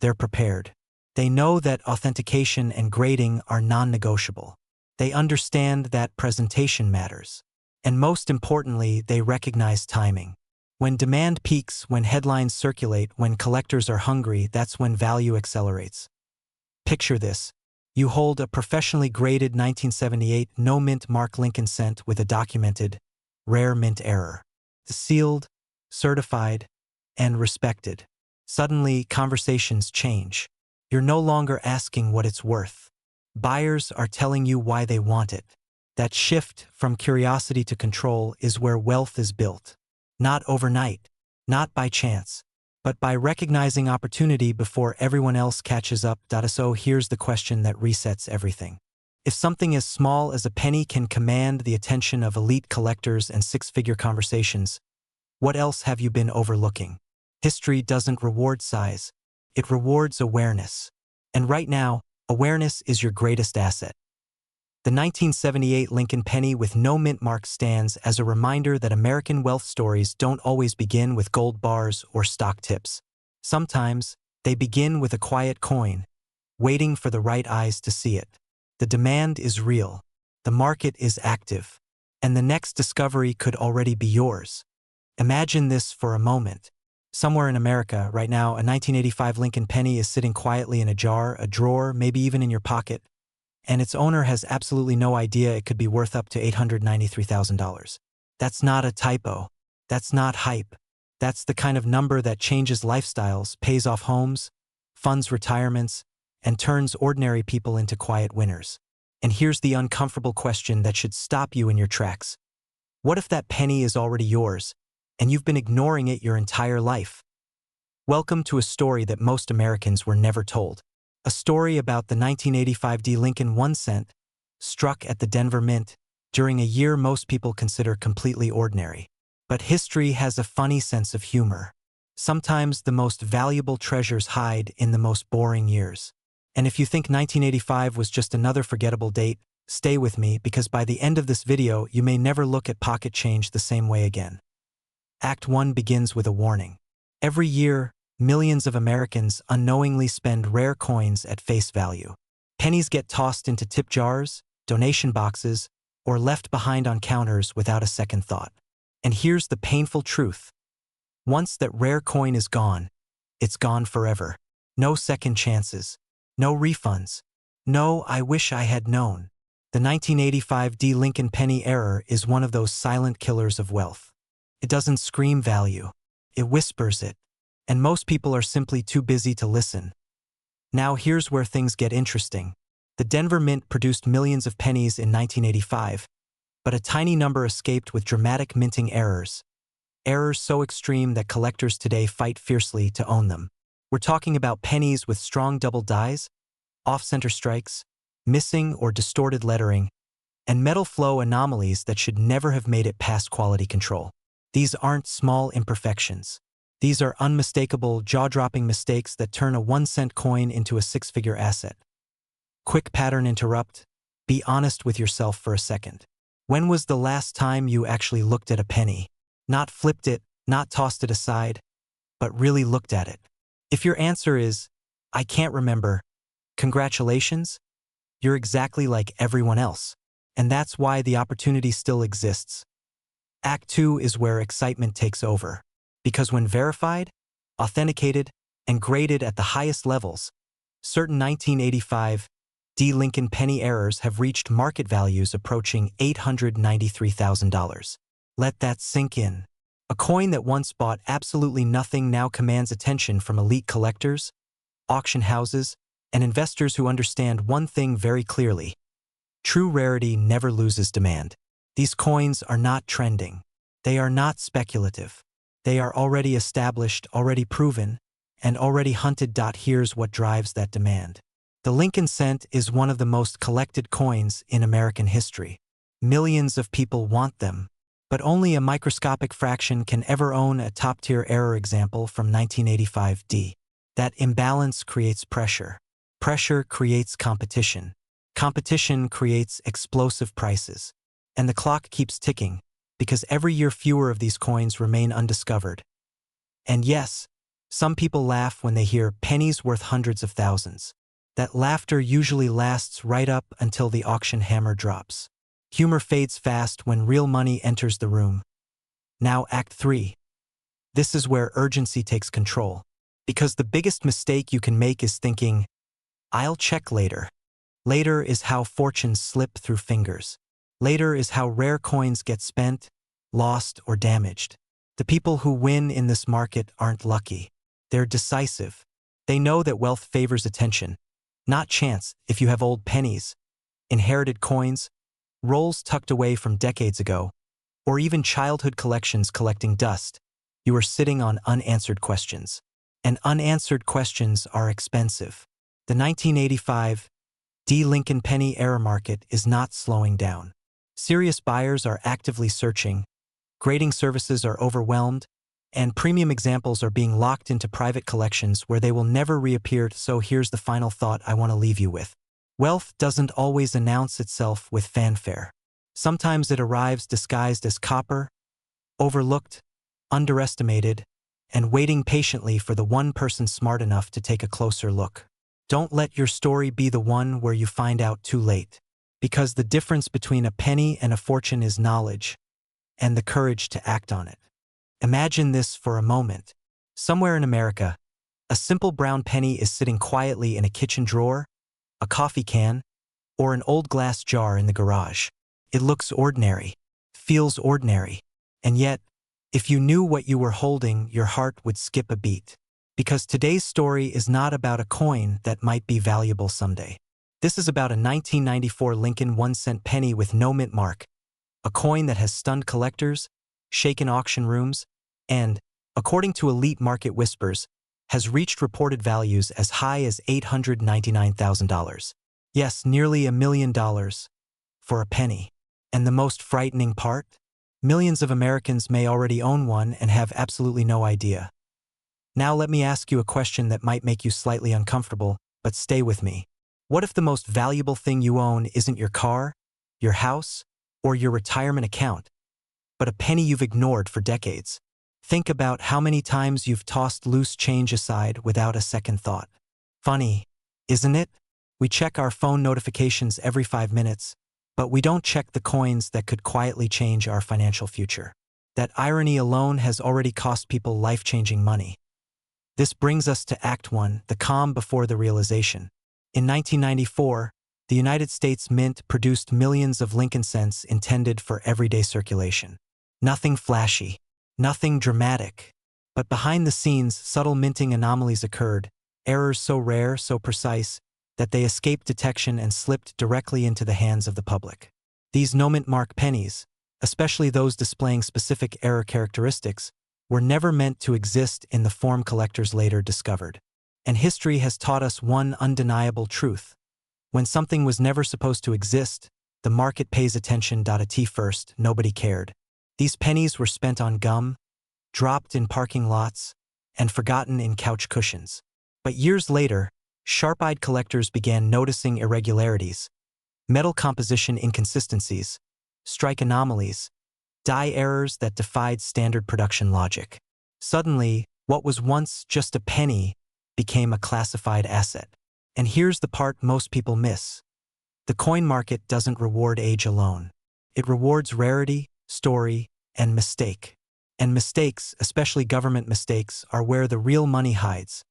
S1: They're prepared. They know that authentication and grading are non-negotiable. They understand that presentation matters. And most importantly, they recognize timing. When demand peaks, when headlines circulate, when collectors are hungry, that's when value accelerates. Picture this. You hold a professionally graded 1978 no-mint Mark Lincoln cent with a documented, rare mint error. Sealed, certified, and respected. Suddenly, conversations change. You're no longer asking what it's worth. Buyers are telling you why they want it. That shift from curiosity to control is where wealth is built. Not overnight, not by chance, but by recognizing opportunity before everyone else catches up. So here's the question that resets everything. If something as small as a penny can command the attention of elite collectors and six-figure conversations, what else have you been overlooking? History doesn't reward size, it rewards awareness. And right now, awareness is your greatest asset. The 1978 Lincoln penny with no mint mark stands as a reminder that American wealth stories don't always begin with gold bars or stock tips. Sometimes, they begin with a quiet coin, waiting for the right eyes to see it. The demand is real, the market is active, and the next discovery could already be yours. Imagine this for a moment. Somewhere in America, right now, a 1985 Lincoln penny is sitting quietly in a jar, a drawer, maybe even in your pocket, and its owner has absolutely no idea it could be worth up to $893,000. That's not a typo. That's not hype. That's the kind of number that changes lifestyles, pays off homes, funds retirements, and turns ordinary people into quiet winners. And here's the uncomfortable question that should stop you in your tracks. What if that penny is already yours, and you've been ignoring it your entire life? Welcome to a story that most Americans were never told. A story about the 1985 D. Lincoln 1 cent, struck at the Denver Mint, during a year most people consider completely ordinary. But history has a funny sense of humor. Sometimes the most valuable treasures hide in the most boring years. And if you think 1985 was just another forgettable date, stay with me, because by the end of this video you may never look at pocket change the same way again. Act 1 begins with a warning. Every year, millions of Americans unknowingly spend rare coins at face value. Pennies get tossed into tip jars, donation boxes, or left behind on counters without a second thought. And here's the painful truth. Once that rare coin is gone, it's gone forever. No second chances. No refunds. No, I wish I had known. The 1985 D. Lincoln penny error is one of those silent killers of wealth. It doesn't scream value. It whispers it. And most people are simply too busy to listen. Now here's where things get interesting. The Denver Mint produced millions of pennies in 1985, but a tiny number escaped with dramatic minting errors. Errors so extreme that collectors today fight fiercely to own them. We're talking about pennies with strong double dies, off-center strikes, missing or distorted lettering, and metal flow anomalies that should never have made it past quality control. These aren't small imperfections. These are unmistakable, jaw-dropping mistakes that turn a 1-cent coin into a six-figure asset. Quick pattern interrupt. Be honest with yourself for a second. When was the last time you actually looked at a penny? Not flipped it, not tossed it aside, but really looked at it. If your answer is, I can't remember, congratulations, you're exactly like everyone else. And that's why the opportunity still exists. Act 2 is where excitement takes over. Because when verified, authenticated, and graded at the highest levels, certain 1985 D. Lincoln penny errors have reached market values approaching $893,000. Let that sink in. A coin that once bought absolutely nothing now commands attention from elite collectors, auction houses, and investors who understand one thing very clearly. True rarity never loses demand. These coins are not trending. They are not speculative. They are already established, already proven, and already hunted. Here's what drives that demand. The Lincoln cent is one of the most collected coins in American history. Millions of people want them, but only a microscopic fraction can ever own a top-tier error. Example from 1985 D. That imbalance creates pressure. Pressure creates competition. Competition creates explosive prices. And the clock keeps ticking, because every year fewer of these coins remain undiscovered. And yes, some people laugh when they hear pennies worth hundreds of thousands. That laughter usually lasts right up until the auction hammer drops. Humor fades fast when real money enters the room. Now Act 3. This is where urgency takes control. Because the biggest mistake you can make is thinking, I'll check later. Later is how fortunes slip through fingers. Later is how rare coins get spent, lost, or damaged. The people who win in this market aren't lucky. They're decisive. They know that wealth favors attention, not chance. If you have old pennies, inherited coins, rolls tucked away from decades ago, or even childhood collections collecting dust, you are sitting on unanswered questions. And unanswered questions are expensive. The 1985 D. Lincoln penny error market is not slowing down. Serious buyers are actively searching, grading services are overwhelmed, and premium examples are being locked into private collections where they will never reappear. So here's the final thought I want to leave you with. Wealth doesn't always announce itself with fanfare. Sometimes it arrives disguised as copper, overlooked, underestimated, and waiting patiently for the one person smart enough to take a closer look. Don't let your story be the one where you find out too late. Because the difference between a penny and a fortune is knowledge and the courage to act on it. Imagine this for a moment. Somewhere in America, a simple brown penny is sitting quietly in a kitchen drawer, a coffee can, or an old glass jar in the garage. It looks ordinary, feels ordinary, and yet, if you knew what you were holding, your heart would skip a beat. Because today's story is not about a coin that might be valuable someday. This is about a 1994 Lincoln 1-cent penny with no mint mark, a coin that has stunned collectors, shaken auction rooms, and, according to elite market whispers, has reached reported values as high as $899,000. Yes, nearly $1 million for a penny. And the most frightening part? Millions of Americans may already own one and have absolutely no idea. Now let me ask you a question that might make you slightly uncomfortable, but stay with me. What if the most valuable thing you own isn't your car, your house, or your retirement account, but a penny you've ignored for decades? Think about how many times you've tossed loose change aside without a second thought. Funny, isn't it? We check our phone notifications every 5 minutes, but we don't check the coins that could quietly change our financial future. That irony alone has already cost people life-changing money. This brings us to Act 1, the calm before the realization. In 1994, the United States Mint produced millions of Lincoln cents intended for everyday circulation. Nothing flashy, nothing dramatic. But behind the scenes, subtle minting anomalies occurred, errors so rare, so precise, that they escaped detection and slipped directly into the hands of the public. These no-mint mark pennies, especially those displaying specific error characteristics, were never meant to exist in the form collectors later discovered. And history has taught us one undeniable truth. When something was never supposed to exist, the market pays attention. At first, nobody cared. These pennies were spent on gum, dropped in parking lots, and forgotten in couch cushions. But years later, sharp-eyed collectors began noticing irregularities, metal composition inconsistencies, strike anomalies, die errors that defied standard production logic. Suddenly, what was once just a penny became a classified asset. And here's the part most people miss. The coin market doesn't reward age alone. It rewards rarity, story, and mistake. And mistakes, especially government mistakes, are where the real money hides.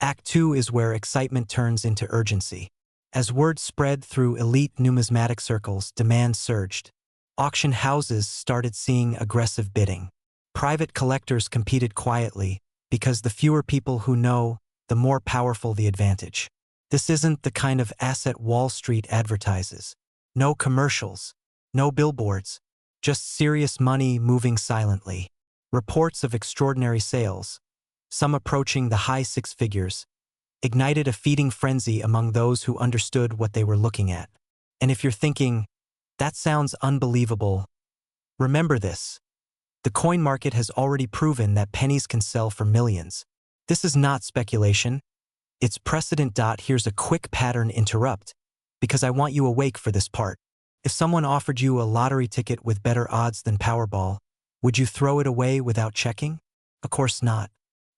S1: Act 2 is where excitement turns into urgency. As word spread through elite numismatic circles, demand surged. Auction houses started seeing aggressive bidding. Private collectors competed quietly, because the fewer people who know, the more powerful the advantage. This isn't the kind of asset Wall Street advertises. No commercials, no billboards, just serious money moving silently. Reports of extraordinary sales, some approaching the high six figures, ignited a feeding frenzy among those who understood what they were looking at. And if you're thinking, that sounds unbelievable, remember this. The coin market has already proven that pennies can sell for millions. This is not speculation. It's precedent. Here's a quick pattern interrupt, because I want you awake for this part. If someone offered you a lottery ticket with better odds than Powerball, would you throw it away without checking? Of course not.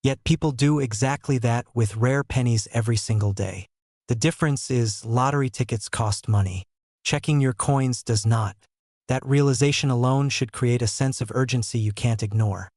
S1: Yet people do exactly that with rare pennies every single day. The difference is lottery tickets cost money. Checking your coins does not. That realization alone should create a sense of urgency you can't ignore.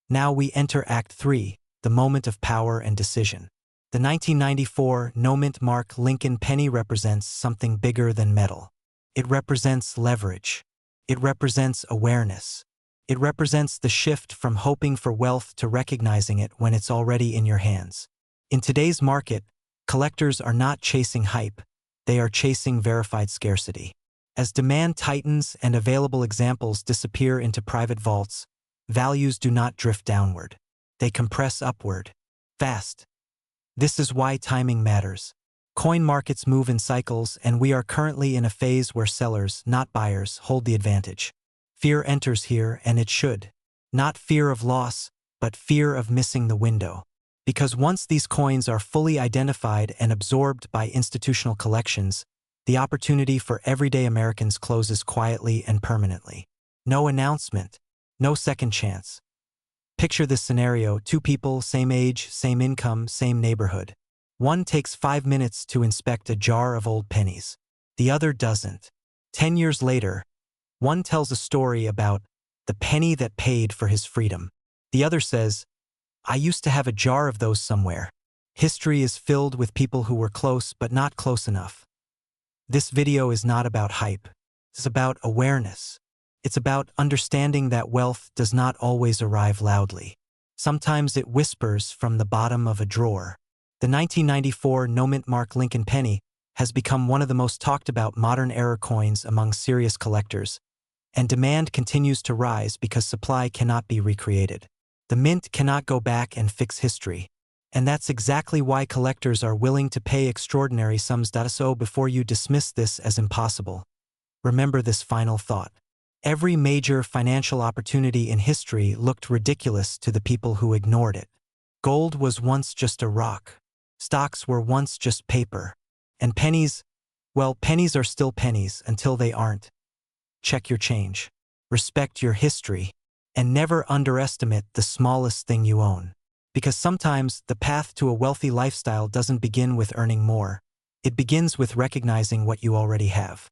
S1: Now we enter Act 3, the moment of power and decision. The 1994 no-mint mark Lincoln penny represents something bigger than metal. It represents leverage. It represents awareness. It represents the shift from hoping for wealth to recognizing it when it's already in your hands. In today's market, collectors are not chasing hype, they are chasing verified scarcity. As demand tightens and available examples disappear into private vaults, values do not drift downward. They compress upward, fast. This is why timing matters. Coin markets move in cycles, and we are currently in a phase where sellers, not buyers, hold the advantage. Fear enters here, and it should. Not fear of loss, but fear of missing the window. Because once these coins are fully identified and absorbed by institutional collections, the opportunity for everyday Americans closes quietly and permanently. No announcement, no second chance. Picture this scenario: two people, same age, same income, same neighborhood. One takes 5 minutes to inspect a jar of old pennies. The other doesn't. 10 years later, one tells a story about the penny that paid for his freedom. The other says, I used to have a jar of those somewhere. History is filled with people who were close but not close enough. This video is not about hype. It's about awareness. It's about understanding that wealth does not always arrive loudly. Sometimes it whispers from the bottom of a drawer. The 1994 no-mint mark Lincoln penny has become one of the most talked about modern-era coins among serious collectors, and demand continues to rise because supply cannot be recreated. The mint cannot go back and fix history, and that's exactly why collectors are willing to pay extraordinary sums. So before you dismiss this as impossible, remember this final thought. Every major financial opportunity in history looked ridiculous to the people who ignored it. Gold was once just a rock. Stocks were once just paper. And pennies, well, pennies are still pennies until they aren't. Check your change. Respect your history. And never underestimate the smallest thing you own. Because sometimes the path to a wealthy lifestyle doesn't begin with earning more. It begins with recognizing what you already have.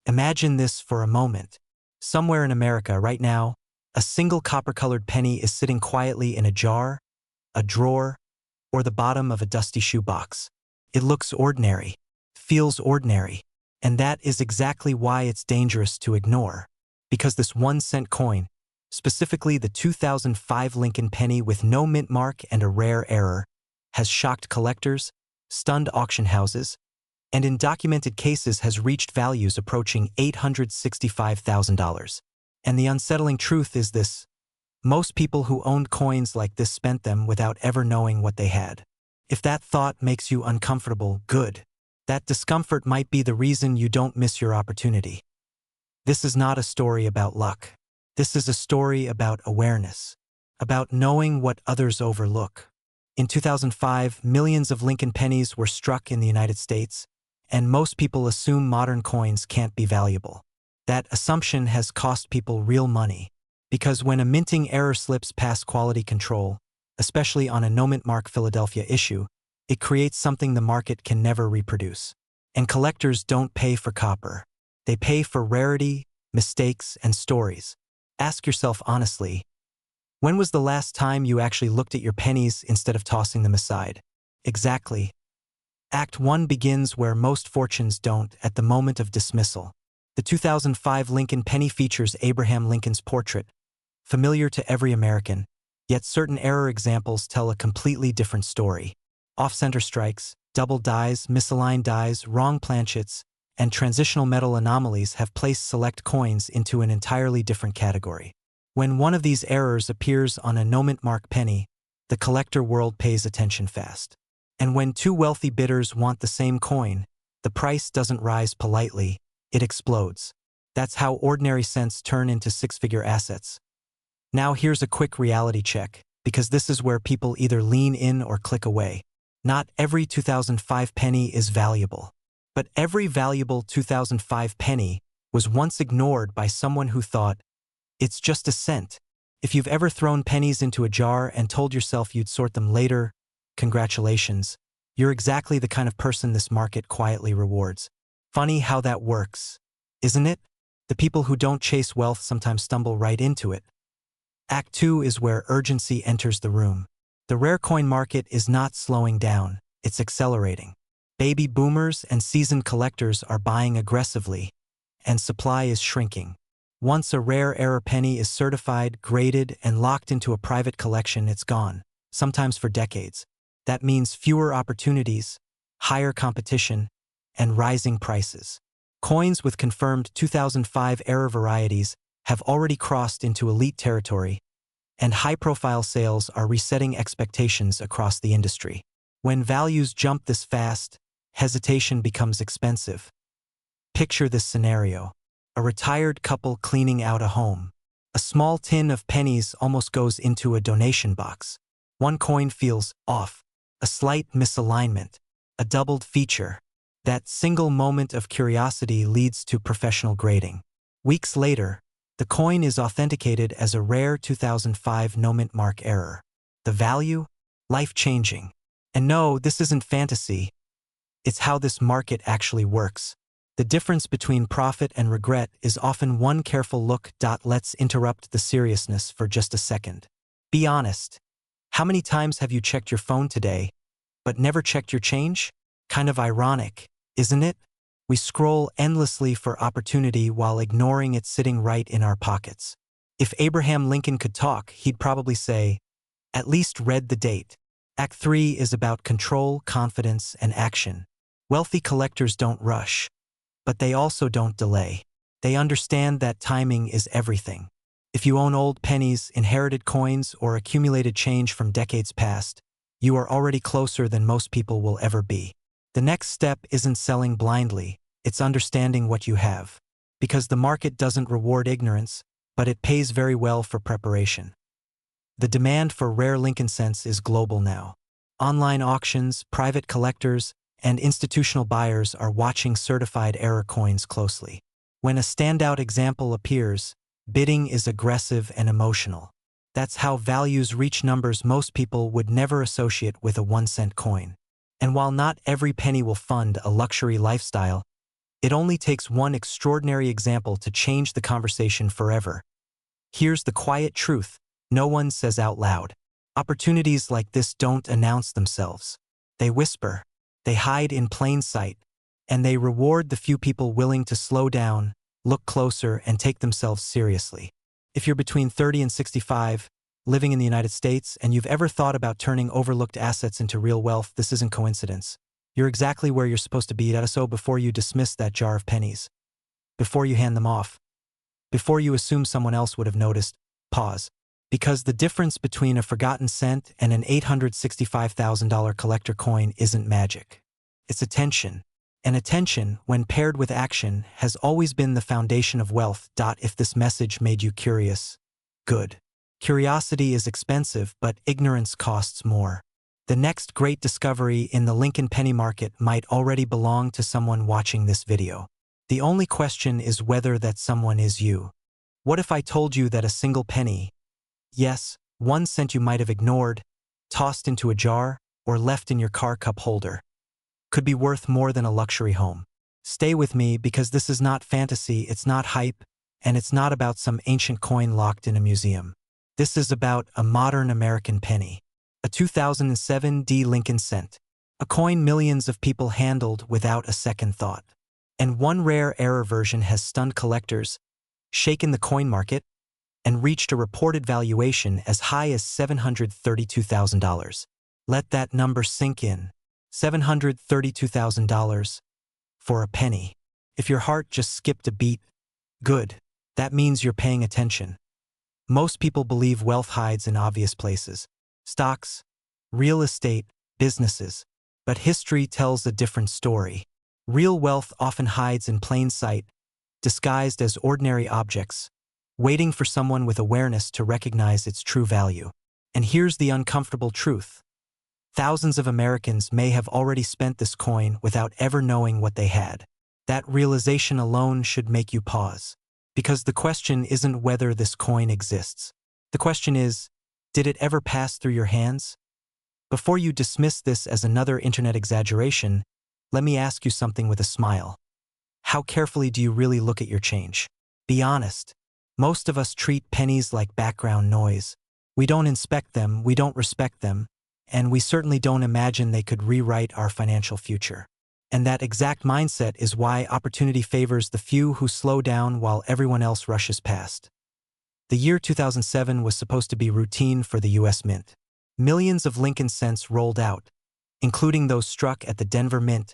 S1: Imagine this for a moment. Somewhere in America right now, a single copper-colored penny is sitting quietly in a jar, a drawer, or the bottom of a dusty shoebox. It looks ordinary, feels ordinary, and that is exactly why it's dangerous to ignore. Because this 1-cent coin, specifically the 2005 Lincoln penny with no mint mark and a rare error, has shocked collectors, stunned auction houses, and in documented cases has reached values approaching $865,000. And the unsettling truth is this: most people who owned coins like this spent them without ever knowing what they had. If that thought makes you uncomfortable, good. That discomfort might be the reason you don't miss your opportunity. This is not a story about luck. This is a story about awareness, about knowing what others overlook. In 2005, millions of Lincoln pennies were struck in the United States, and most people assume modern coins can't be valuable. That assumption has cost people real money, because when a minting error slips past quality control, especially on a no-mint mark Philadelphia issue, it creates something the market can never reproduce. And collectors don't pay for copper. They pay for rarity, mistakes, and stories. Ask yourself honestly, when was the last time you actually looked at your pennies instead of tossing them aside? Exactly. Act 1 begins where most fortunes don't, at the moment of dismissal. The 2005 Lincoln penny features Abraham Lincoln's portrait, familiar to every American, yet certain error examples tell a completely different story. Off-center strikes, double dies, misaligned dies, wrong planchets, and transitional metal anomalies have placed select coins into an entirely different category. When one of these errors appears on a no-mint mark penny, the collector world pays attention fast. And when two wealthy bidders want the same coin, the price doesn't rise politely, it explodes. That's how ordinary cents turn into six-figure assets. Now here's a quick reality check, because this is where people either lean in or click away. Not every 2005 penny is valuable. But every valuable 2005 penny was once ignored by someone who thought, it's just a cent. If you've ever thrown pennies into a jar and told yourself you'd sort them later, congratulations. You're exactly the kind of person this market quietly rewards. Funny how that works, isn't it? The people who don't chase wealth sometimes stumble right into it. Act 2 is where urgency enters the room. The rare coin market is not slowing down, it's accelerating. Baby boomers and seasoned collectors are buying aggressively, and supply is shrinking. Once a rare error penny is certified, graded, and locked into a private collection, it's gone, sometimes for decades. That means fewer opportunities, higher competition, and rising prices. Coins with confirmed 2005 error varieties have already crossed into elite territory, and high-profile sales are resetting expectations across the industry. When values jump this fast, hesitation becomes expensive. Picture this scenario. A retired couple cleaning out a home. A small tin of pennies almost goes into a donation box. One coin feels off, a slight misalignment, a doubled feature. That single moment of curiosity leads to professional grading. Weeks later, the coin is authenticated as a rare 2005 no-mint mark error. The value? Life-changing. And no, this isn't fantasy. It's how this market actually works. The difference between profit and regret is often one careful look. Let's interrupt the seriousness for just a second. Be honest. How many times have you checked your phone today, but never checked your change? Kind of ironic, isn't it? We scroll endlessly for opportunity while ignoring it sitting right in our pockets. If Abraham Lincoln could talk, he'd probably say, at least read the date. Act 3 is about control, confidence, and action. Wealthy collectors don't rush, but they also don't delay. They understand that timing is everything. If you own old pennies, inherited coins, or accumulated change from decades past, you are already closer than most people will ever be. The next step isn't selling blindly, it's understanding what you have. Because the market doesn't reward ignorance, but it pays very well for preparation. The demand for rare Lincoln cents is global now. Online auctions, private collectors, and institutional buyers are watching certified error coins closely. When a standout example appears, bidding is aggressive and emotional. That's how values reach numbers most people would never associate with a 1-cent coin. And while not every penny will fund a luxury lifestyle, it only takes one extraordinary example to change the conversation forever. Here's the quiet truth no one says out loud. Opportunities like this don't announce themselves. They whisper, they hide in plain sight, and they reward the few people willing to slow down, look closer, and take themselves seriously. If you're between 30 and 65, living in the United States, and you've ever thought about turning overlooked assets into real wealth, this isn't coincidence. You're exactly where you're supposed to be. So before you dismiss that jar of pennies, before you hand them off, before you assume someone else would have noticed, pause. Because the difference between a forgotten cent and an $865,000 collector coin isn't magic. It's attention. And attention, when paired with action, has always been the foundation of wealth. If this message made you curious, good. Curiosity is expensive, but ignorance costs more. The next great discovery in the Lincoln penny market might already belong to someone watching this video. The only question is whether that someone is you. What if I told you that a single penny, yes, 1 cent you might have ignored, tossed into a jar, or left in your car cup holder, could be worth more than a luxury home? Stay with me, because this is not fantasy, it's not hype, and it's not about some ancient coin locked in a museum. This is about a modern American penny. A 2007 D. Lincoln cent. A coin millions of people handled without a second thought. And one rare error version has stunned collectors, shaken the coin market, and reached a reported valuation as high as $732,000. Let that number sink in. $732,000 for a penny. If your heart just skipped a beat, good. That means you're paying attention. Most people believe wealth hides in obvious places. Stocks, real estate, businesses. But history tells a different story. Real wealth often hides in plain sight, disguised as ordinary objects, waiting for someone with awareness to recognize its true value. And here's the uncomfortable truth. Thousands of Americans may have already spent this coin without ever knowing what they had. That realization alone should make you pause. Because the question isn't whether this coin exists. The question is, did it ever pass through your hands? Before you dismiss this as another internet exaggeration, let me ask you something with a smile. How carefully do you really look at your change? Be honest. Most of us treat pennies like background noise. We don't inspect them, we don't respect them, and we certainly don't imagine they could rewrite our financial future. And that exact mindset is why opportunity favors the few who slow down while everyone else rushes past. The year 2007 was supposed to be routine for the U.S. Mint. Millions of Lincoln cents rolled out, including those struck at the Denver Mint,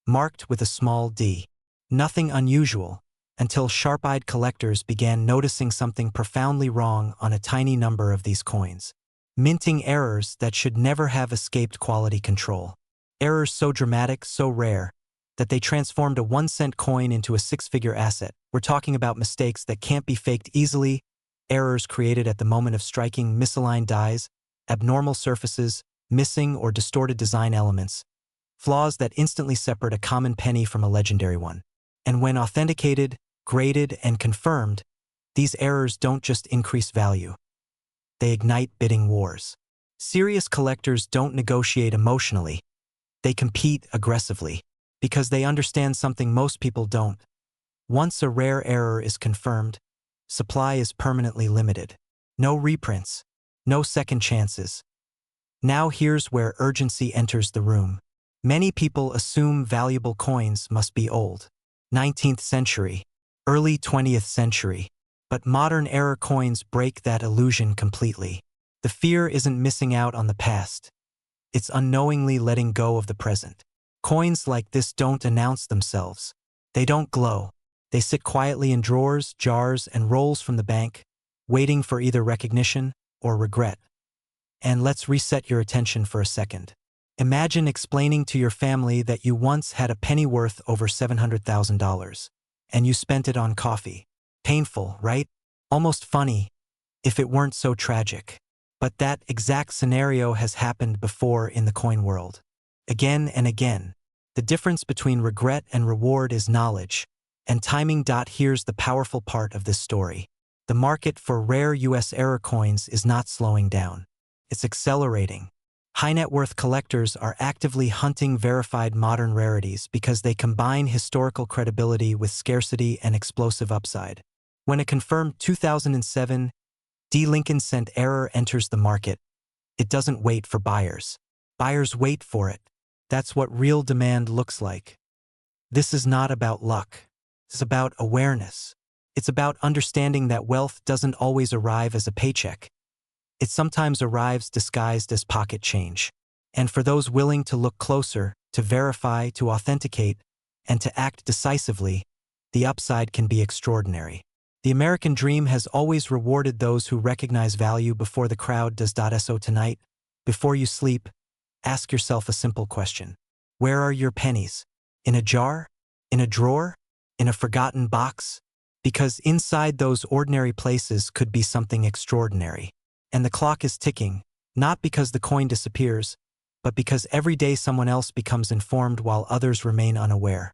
S1: marked with a small d. Nothing unusual, until sharp-eyed collectors began noticing something profoundly wrong on a tiny number of these coins. Minting errors that should never have escaped quality control. Errors so dramatic, so rare, that they transformed a 1-cent coin into a 6-figure asset. We're talking about mistakes that can't be faked easily, errors created at the moment of striking, misaligned dies, abnormal surfaces, missing or distorted design elements, flaws that instantly separate a common penny from a legendary one. And when authenticated, graded, and confirmed, these errors don't just increase value. They ignite bidding wars. Serious collectors don't negotiate emotionally. They compete aggressively, because they understand something most people don't. Once a rare error is confirmed, supply is permanently limited. No reprints. No second chances. Now here's where urgency enters the room. Many people assume valuable coins must be old. 19th century, early 20th century. But modern era coins break that illusion completely. The fear isn't missing out on the past. It's unknowingly letting go of the present. Coins like this don't announce themselves. They don't glow. They sit quietly in drawers, jars, and rolls from the bank, waiting for either recognition or regret. And let's reset your attention for a second. Imagine explaining to your family that you once had a penny worth over $700,000, and you spent it on coffee. Painful, right? Almost funny, if it weren't so tragic. But that exact scenario has happened before in the coin world. Again and again. The difference between regret and reward is knowledge, and timing. Here's the powerful part of this story. The market for rare U.S. error coins is not slowing down. It's accelerating. High-net-worth collectors are actively hunting verified modern rarities because they combine historical credibility with scarcity and explosive upside. When a confirmed 2007 D. Lincoln cent error enters the market, it doesn't wait for buyers. Buyers wait for it. That's what real demand looks like. This is not about luck. It's about awareness. It's about understanding that wealth doesn't always arrive as a paycheck. It sometimes arrives disguised as pocket change. And for those willing to look closer, to verify, to authenticate, and to act decisively, the upside can be extraordinary. The American dream has always rewarded those who recognize value before the crowd does. So tonight, before you sleep, ask yourself a simple question. Where are your pennies? In a jar? In a drawer? In a forgotten box? Because inside those ordinary places could be something extraordinary. And the clock is ticking, not because the coin disappears, but because every day someone else becomes informed while others remain unaware.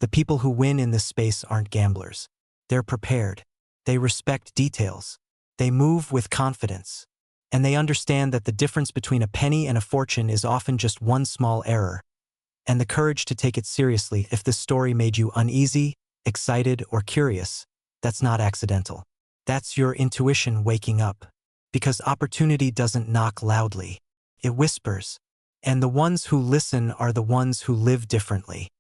S1: The people who win in this space aren't gamblers. They're prepared. They respect details. They move with confidence. And they understand that the difference between a penny and a fortune is often just one small error. And the courage to take it seriously. If this story made you uneasy, excited, or curious, that's not accidental. That's your intuition waking up. Because opportunity doesn't knock loudly. It whispers. And the ones who listen are the ones who live differently.